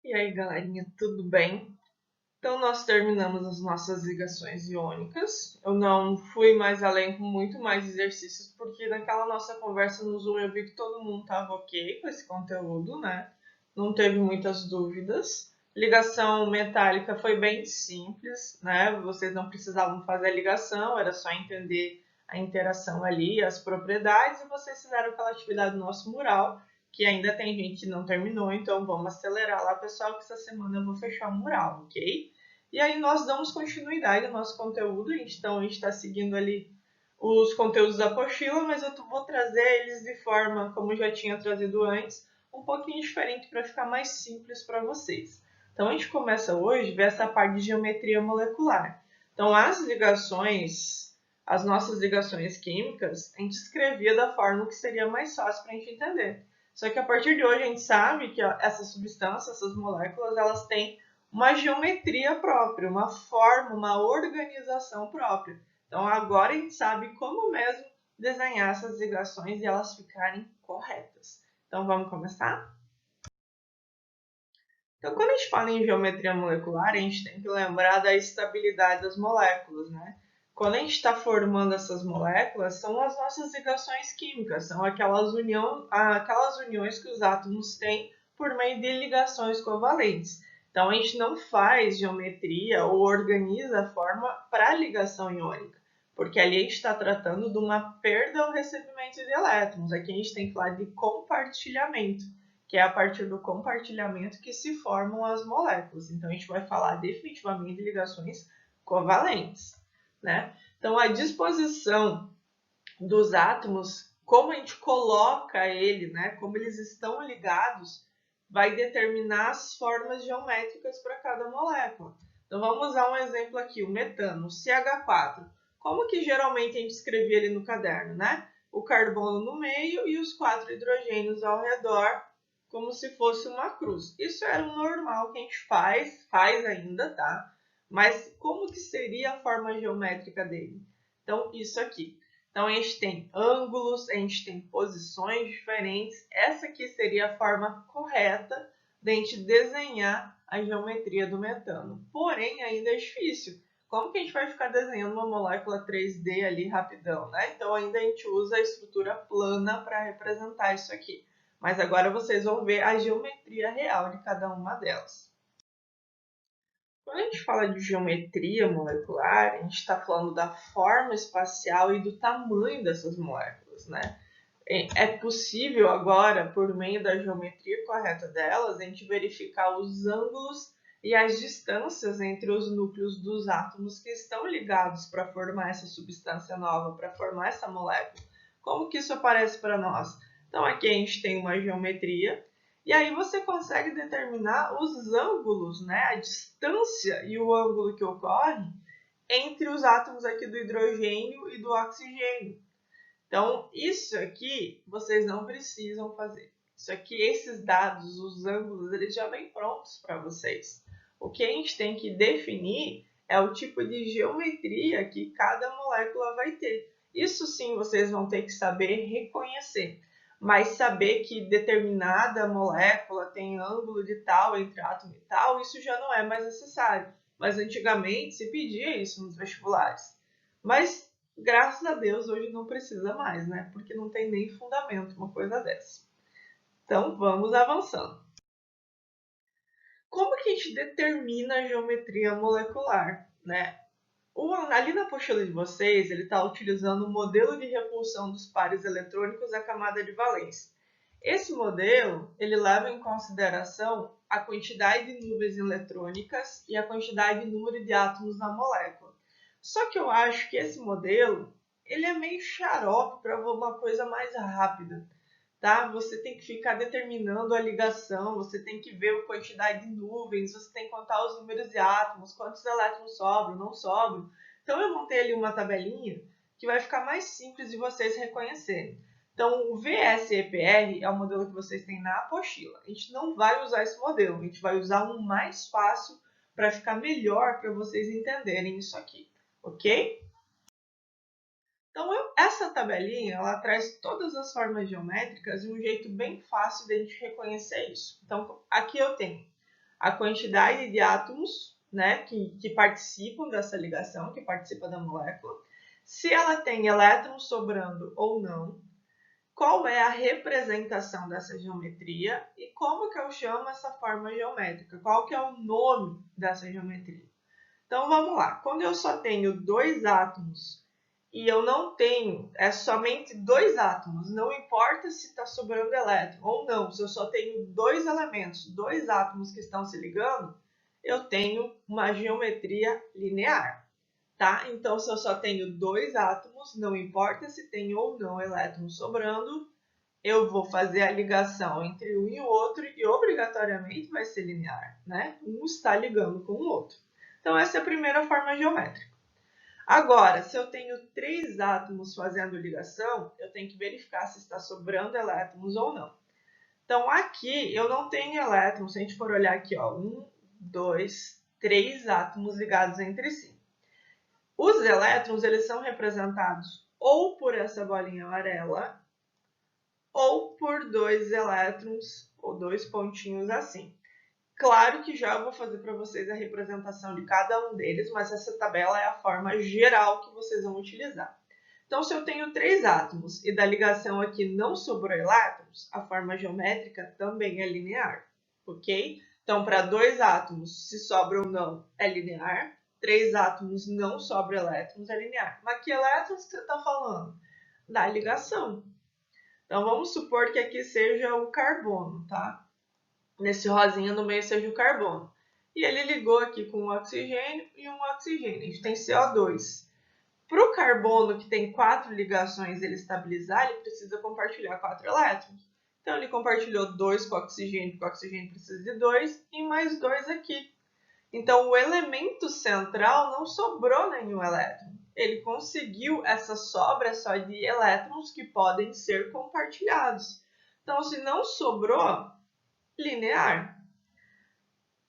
E aí, galerinha, tudo bem? Então, nós terminamos as nossas ligações iônicas. Eu não fui mais além com muito mais exercícios, porque naquela nossa conversa no Zoom eu vi que todo mundo estava ok com esse conteúdo, né? Não teve muitas dúvidas. Ligação metálica foi bem simples, né? Vocês não precisavam fazer a ligação, era só entender a interação ali, as propriedades, e vocês fizeram aquela atividade do nosso mural, que ainda tem gente que não terminou, então vamos acelerar lá, pessoal, que essa semana eu vou fechar o mural, ok? E aí nós damos continuidade ao nosso conteúdo, então a gente está seguindo ali os conteúdos da apostila, mas eu vou trazer eles de forma, como eu já tinha trazido antes, um pouquinho diferente para ficar mais simples para vocês. Então a gente começa hoje a ver essa parte de geometria molecular. Então as ligações, as nossas ligações químicas, a gente escrevia da forma que seria mais fácil para a gente entender. Só que a partir de hoje a gente sabe que essas substâncias, essas moléculas, elas têm uma geometria própria, uma forma, uma organização própria. Então agora a gente sabe como mesmo desenhar essas ligações e elas ficarem corretas. Então vamos começar? Então quando a gente fala em geometria molecular, a gente tem que lembrar da estabilidade das moléculas, né? Quando a gente está formando essas moléculas, são as nossas ligações químicas, são aquelas uniões que os átomos têm por meio de ligações covalentes. Então a gente não faz geometria ou organiza a forma para ligação iônica, porque ali a gente está tratando de uma perda ou recebimento de elétrons. Aqui a gente tem que falar de compartilhamento, que é a partir do compartilhamento que se formam as moléculas. Então a gente vai falar definitivamente de ligações covalentes, né? Então a disposição dos átomos, como a gente coloca ele, né, como eles estão ligados, vai determinar as formas geométricas para cada molécula. Então vamos usar um exemplo aqui, o metano, o CH4. Como que geralmente a gente escrevia ele no caderno, né? O carbono no meio e os 4 hidrogênios ao redor, como se fosse uma cruz. Isso era o normal que a gente faz ainda, tá? Mas como que seria a forma geométrica dele? Então, isso aqui. Então, a gente tem ângulos, a gente tem posições diferentes. Essa aqui seria a forma correta de a gente desenhar a geometria do metano. Porém, ainda é difícil. Como que a gente vai ficar desenhando uma molécula 3D ali rapidão, né? Então, ainda a gente usa a estrutura plana para representar isso aqui. Mas agora vocês vão ver a geometria real de cada uma delas. Quando a gente fala de geometria molecular, a gente está falando da forma espacial e do tamanho dessas moléculas, né? É possível agora, por meio da geometria correta delas, a gente verificar os ângulos e as distâncias entre os núcleos dos átomos que estão ligados para formar essa substância nova, para formar essa molécula. Como que isso aparece para nós? Então aqui a gente tem uma geometria e aí você consegue determinar os ângulos, né? A distância e o ângulo que ocorre entre os átomos aqui do hidrogênio e do oxigênio. Então, isso aqui vocês não precisam fazer. Isso aqui, esses dados, os ângulos, eles já vêm prontos para vocês. O que a gente tem que definir é o tipo de geometria que cada molécula vai ter. Isso sim vocês vão ter que saber reconhecer, mas saber que determinada molécula tem ângulo de tal entre átomo e tal, isso já não é mais necessário. Mas antigamente se pedia isso nos vestibulares. Mas graças a Deus hoje não precisa mais, né? Porque não tem nem fundamento uma coisa dessa. Então vamos avançando. Como que a gente determina a geometria molecular, né? Ali na apostila de vocês, ele está utilizando o modelo de repulsão dos pares eletrônicos à camada de valência. Esse modelo, ele leva em consideração a quantidade de nuvens eletrônicas e a quantidade de número de átomos na molécula. Só que eu acho que esse modelo, ele é meio xarope para uma coisa mais rápida, tá? Você tem que ficar determinando a ligação, você tem que ver a quantidade de nuvens, você tem que contar os números de átomos, quantos elétrons sobram, não sobram. Então eu montei ali uma tabelinha que vai ficar mais simples de vocês reconhecerem. Então o VSEPR é o modelo que vocês têm na apostila. A gente não vai usar esse modelo, a gente vai usar um mais fácil para ficar melhor para vocês entenderem isso aqui, ok? Então, essa tabelinha, ela traz todas as formas geométricas de um jeito bem fácil de a gente reconhecer isso. Então, aqui eu tenho a quantidade de átomos, né, que participam dessa ligação, que participam da molécula, se ela tem elétrons sobrando ou não, qual é a representação dessa geometria e como que eu chamo essa forma geométrica, qual que é o nome dessa geometria. Então vamos lá, quando eu só tenho dois átomos e eu não tenho, é somente dois átomos, não importa se está sobrando elétron ou não, se eu só tenho dois elementos, dois átomos que estão se ligando, eu tenho uma geometria linear, tá? Então, se eu só tenho dois átomos, não importa se tem ou não elétron sobrando, eu vou fazer a ligação entre um e o outro e obrigatoriamente vai ser linear, né? Um está ligando com o outro. Então, essa é a primeira forma geométrica. Agora, se eu tenho três átomos fazendo ligação, eu tenho que verificar se está sobrando elétrons ou não. Então, aqui eu não tenho elétrons. Se a gente for olhar aqui, ó, 1, 2, 3 átomos ligados entre si. Os elétrons, eles são representados ou por essa bolinha amarela, ou por dois elétrons, ou dois pontinhos assim. Claro que já vou fazer para vocês a representação de cada um deles, mas essa tabela é a forma geral que vocês vão utilizar. Então, se eu tenho três átomos e da ligação aqui não sobrou elétrons, a forma geométrica também é linear, ok? Então, para dois átomos, se sobra ou não, é linear. Três átomos não sobra elétrons, é linear. Mas que elétrons que você está falando? Da ligação. Então, vamos supor que aqui seja o carbono, tá? Nesse rosinha no meio seja o carbono. E ele ligou aqui com um oxigênio e um oxigênio. A gente tem CO2. Para o carbono, que tem 4 ligações, ele estabilizar, ele precisa compartilhar 4 elétrons. Então, ele compartilhou 2 com o oxigênio, porque o oxigênio precisa de 2, e mais 2 aqui. Então, o elemento central não sobrou nenhum elétron. Ele conseguiu essa sobra só de elétrons que podem ser compartilhados. Então, se não sobrou, linear.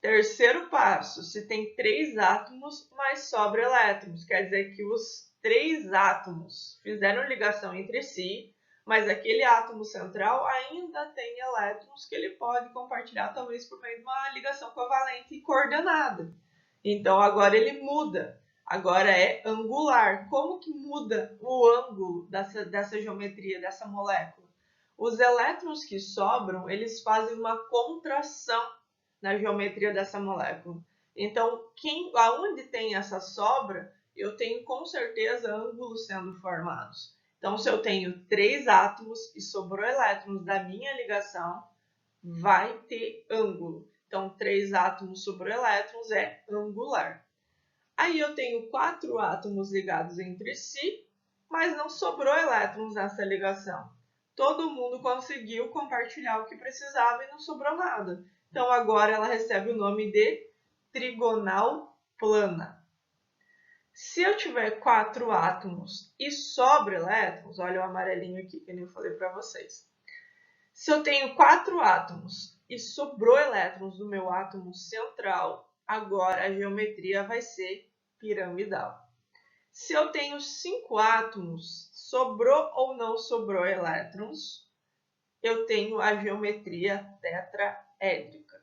Terceiro passo, se tem três átomos, mas sobra elétrons. Quer dizer que os três átomos fizeram ligação entre si, mas aquele átomo central ainda tem elétrons que ele pode compartilhar, talvez por meio de uma ligação covalente e coordenada. Então, agora ele muda. Agora é angular. Como que muda o ângulo dessa geometria, dessa molécula? Os elétrons que sobram, eles fazem uma contração na geometria dessa molécula. Então, aonde tem essa sobra, eu tenho com certeza ângulos sendo formados. Então, se eu tenho três átomos e sobrou elétrons da minha ligação, vai ter ângulo. Então, 3 átomos sobrou elétrons é angular. Aí eu tenho 4 átomos ligados entre si, mas não sobrou elétrons nessa ligação. Todo mundo conseguiu compartilhar o que precisava e não sobrou nada. Então, agora ela recebe o nome de trigonal plana. Se eu tiver 4 átomos e sobra elétrons, olha o amarelinho aqui que eu falei para vocês. Se eu tenho 4 átomos e sobrou elétrons do meu átomo central, agora a geometria vai ser piramidal. Se eu tenho 5 átomos, sobrou ou não sobrou elétrons, eu tenho a geometria tetraédrica,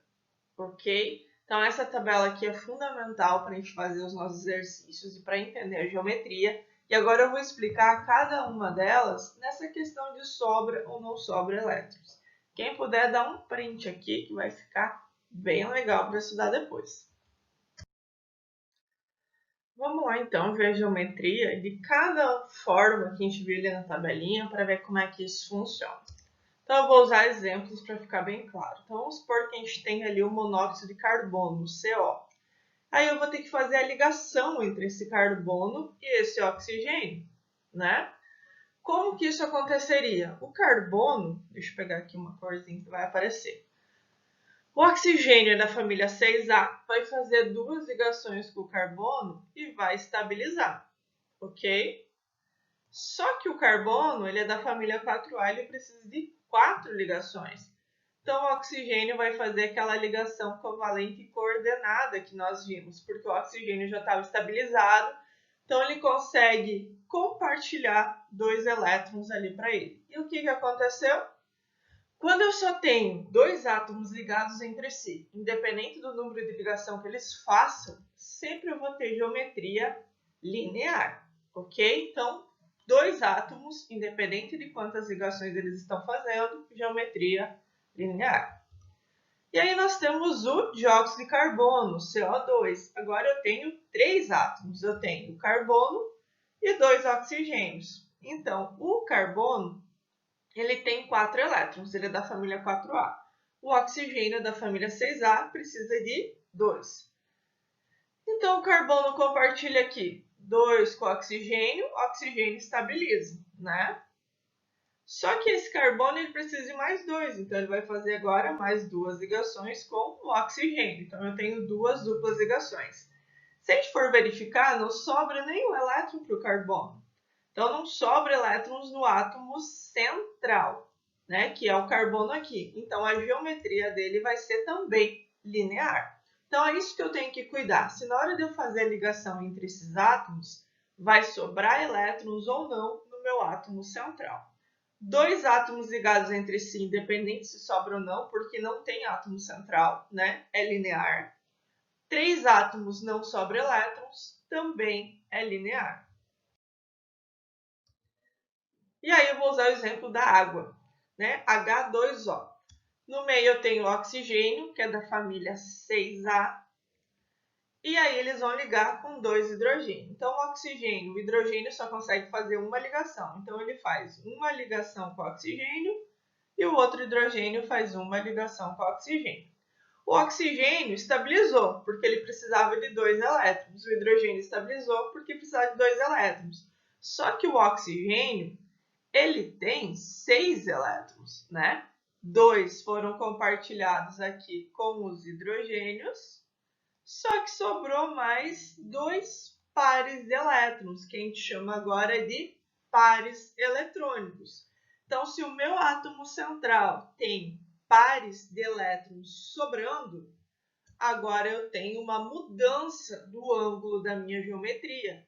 ok? Então, essa tabela aqui é fundamental para a gente fazer os nossos exercícios e para entender a geometria. E agora eu vou explicar cada uma delas nessa questão de sobra ou não sobra elétrons. Quem puder, dá um print aqui que vai ficar bem legal para estudar depois. Vamos lá, então, ver a geometria de cada forma que a gente viu ali na tabelinha para ver como é que isso funciona. Então, eu vou usar exemplos para ficar bem claro. Então, vamos supor que a gente tem ali o monóxido de carbono, o CO. Aí eu vou ter que fazer a ligação entre esse carbono e esse oxigênio, né? Como que isso aconteceria? O carbono, deixa eu pegar aqui uma corzinha que vai aparecer. O oxigênio da família 6A vai fazer 2 ligações com o carbono e vai estabilizar, ok? Só que o carbono ele é da família 4A, ele precisa de 4 ligações. Então, o oxigênio vai fazer aquela ligação covalente e coordenada que nós vimos, porque o oxigênio já estava estabilizado, então ele consegue compartilhar 2 elétrons ali para ele. E o que aconteceu? Quando eu só tenho dois átomos ligados entre si, independente do número de ligação que eles façam, sempre eu vou ter geometria linear, ok? Então, dois átomos, independente de quantas ligações eles estão fazendo, geometria linear. E aí nós temos o dióxido de carbono, CO2. Agora eu tenho três átomos. Eu tenho o carbono e dois oxigênios. Então, o carbono, ele tem 4 elétrons, ele é da família 4A. O oxigênio é da família 6A, precisa de 2. Então, o carbono compartilha aqui 2 com o oxigênio estabiliza, né? Só que esse carbono ele precisa de mais 2, então ele vai fazer agora mais duas ligações com o oxigênio. Então, eu tenho duas duplas ligações. Se a gente for verificar, não sobra nenhum elétron para o carbono. Então, não sobra elétrons no átomo central, né, que é o carbono aqui. Então, a geometria dele vai ser também linear. Então, é isso que eu tenho que cuidar. Se na hora de eu fazer a ligação entre esses átomos, vai sobrar elétrons ou não no meu átomo central. Dois átomos ligados entre si, independente se sobra ou não, porque não tem átomo central, né? É linear. Três átomos não sobra elétrons, também é linear. E aí eu vou usar o exemplo da água, né? H2O. No meio eu tenho o oxigênio, que é da família 6A, e aí eles vão ligar com dois hidrogênios. Então o oxigênio, o hidrogênio só consegue fazer uma ligação. Então ele faz uma ligação com o oxigênio e o outro hidrogênio faz uma ligação com o oxigênio. O oxigênio estabilizou, porque ele precisava de dois elétrons. O hidrogênio estabilizou porque precisava de dois elétrons. Só que o oxigênio, ele tem 6 elétrons, né? 2 foram compartilhados aqui com os hidrogênios, só que sobrou mais 2 pares de elétrons, que a gente chama agora de pares eletrônicos. Então, se o meu átomo central tem pares de elétrons sobrando, agora eu tenho uma mudança do ângulo da minha geometria.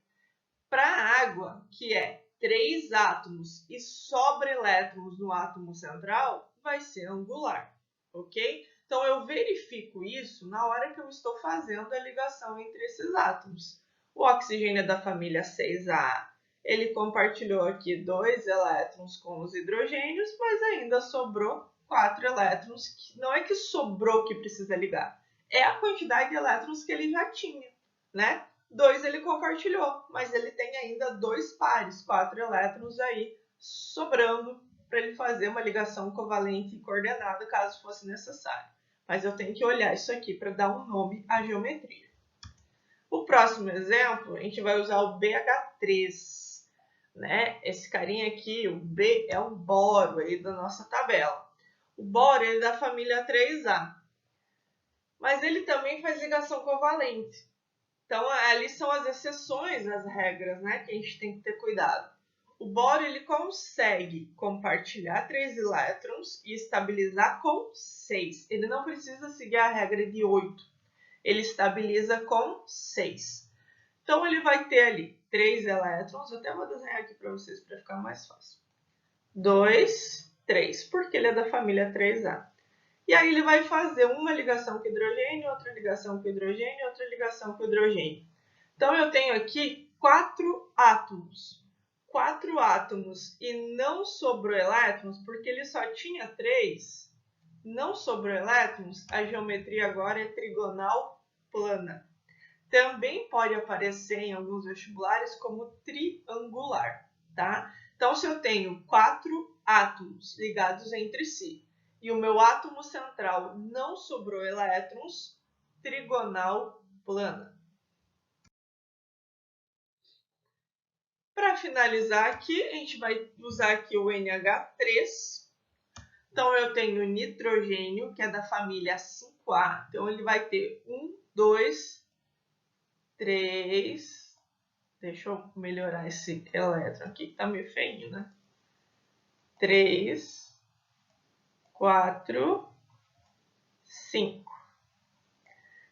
Para a água, que é 3 átomos e sobra elétrons no átomo central, vai ser angular, ok? Então, eu verifico isso na hora que eu estou fazendo a ligação entre esses átomos. O oxigênio é da família 6A, ele compartilhou aqui 2 elétrons com os hidrogênios, mas ainda sobrou 4 elétrons. Não é que sobrou que precisa ligar, é a quantidade de elétrons que ele já tinha, né? 2 ele compartilhou, mas ele tem ainda 2 pares, 4 elétrons aí sobrando para ele fazer uma ligação covalente e coordenada caso fosse necessário. Mas eu tenho que olhar isso aqui para dar um nome à geometria. O próximo exemplo, a gente vai usar o BH3, né? Esse carinha aqui, o B é o boro aí da nossa tabela. O boro ele é da família 3A, mas ele também faz ligação covalente. Então, ali são as exceções às regras, né, que a gente tem que ter cuidado. O boro ele consegue compartilhar 3 elétrons e estabilizar com 6. Ele não precisa seguir a regra de 8. Ele estabiliza com 6. Então, ele vai ter ali 3 elétrons. Eu até vou desenhar aqui para vocês para ficar mais fácil. 2, 3, porque ele é da família 3A. E aí ele vai fazer uma ligação com hidrogênio, outra ligação com hidrogênio, outra ligação com hidrogênio. Então, eu tenho aqui 4 átomos. 4 átomos e não sobrou elétrons, porque ele só tinha 3. Não sobrou elétrons, a geometria agora é trigonal plana. Também pode aparecer em alguns vestibulares como triangular, tá? Então, se eu tenho 4 átomos ligados entre si, e o meu átomo central não sobrou elétrons, trigonal plana. Para finalizar aqui, a gente vai usar aqui o NH3. Então, eu tenho nitrogênio, que é da família 5A. Então, ele vai ter 1, 2, 3... Deixa eu melhorar esse elétron aqui, que tá meio feinho, né? 3, 4, 5.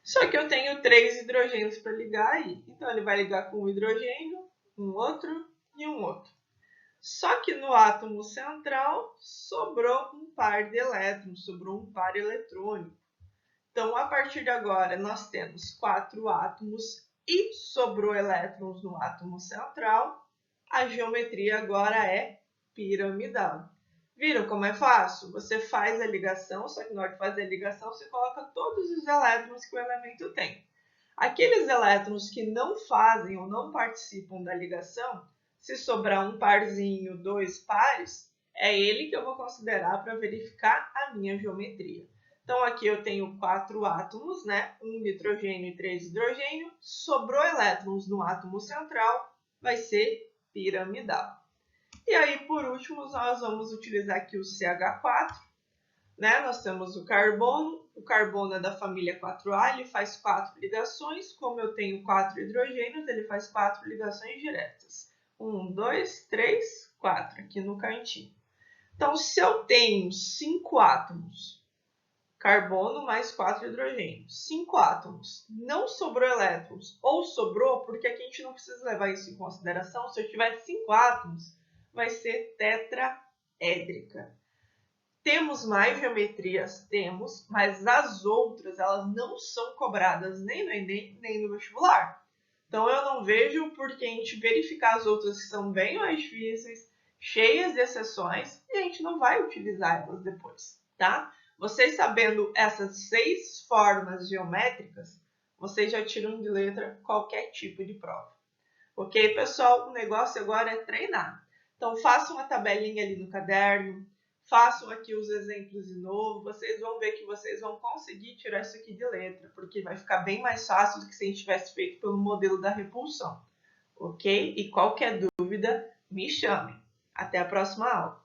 Só que eu tenho 3 hidrogênios para ligar aí. Então, ele vai ligar com um hidrogênio, um outro e um outro. Só que no átomo central sobrou um par de elétrons, sobrou um par eletrônico. Então, a partir de agora, nós temos 4 átomos e sobrou elétrons no átomo central. A geometria agora é piramidal. Viram como é fácil? Você faz a ligação, só que na hora de fazer a ligação, você coloca todos os elétrons que o elemento tem. Aqueles elétrons que não fazem ou não participam da ligação, se sobrar um parzinho, 2 pares, é ele que eu vou considerar para verificar a minha geometria. Então, aqui eu tenho 4 átomos, né? 1 nitrogênio e 3 hidrogênio. Sobrou elétrons no átomo central, vai ser piramidal. E aí, por último, nós vamos utilizar aqui o CH4. Né? Nós temos o carbono é da família 4A, ele faz 4 ligações. Como eu tenho 4 hidrogênios, ele faz 4 ligações diretas. 1, 2, 3, 4, aqui no cantinho. Então, se eu tenho 5 átomos, carbono mais 4 hidrogênios, 5 átomos, não sobrou elétrons, ou sobrou, porque aqui a gente não precisa levar isso em consideração, se eu tiver 5 átomos, vai ser tetraédrica. Temos mais geometrias? Temos, mas as outras elas não são cobradas nem no Enem, nem no vestibular. Então eu não vejo por que a gente verificar as outras que são bem mais difíceis, cheias de exceções, e a gente não vai utilizar elas depois, tá? Vocês sabendo essas 6 formas geométricas, vocês já tiram de letra qualquer tipo de prova. Ok, pessoal? O negócio agora é treinar. Então façam uma tabelinha ali no caderno, façam aqui os exemplos de novo, vocês vão ver que vocês vão conseguir tirar isso aqui de letra, porque vai ficar bem mais fácil do que se a gente tivesse feito pelo modelo da repulsão, ok? E qualquer dúvida, me chamem. Até a próxima aula!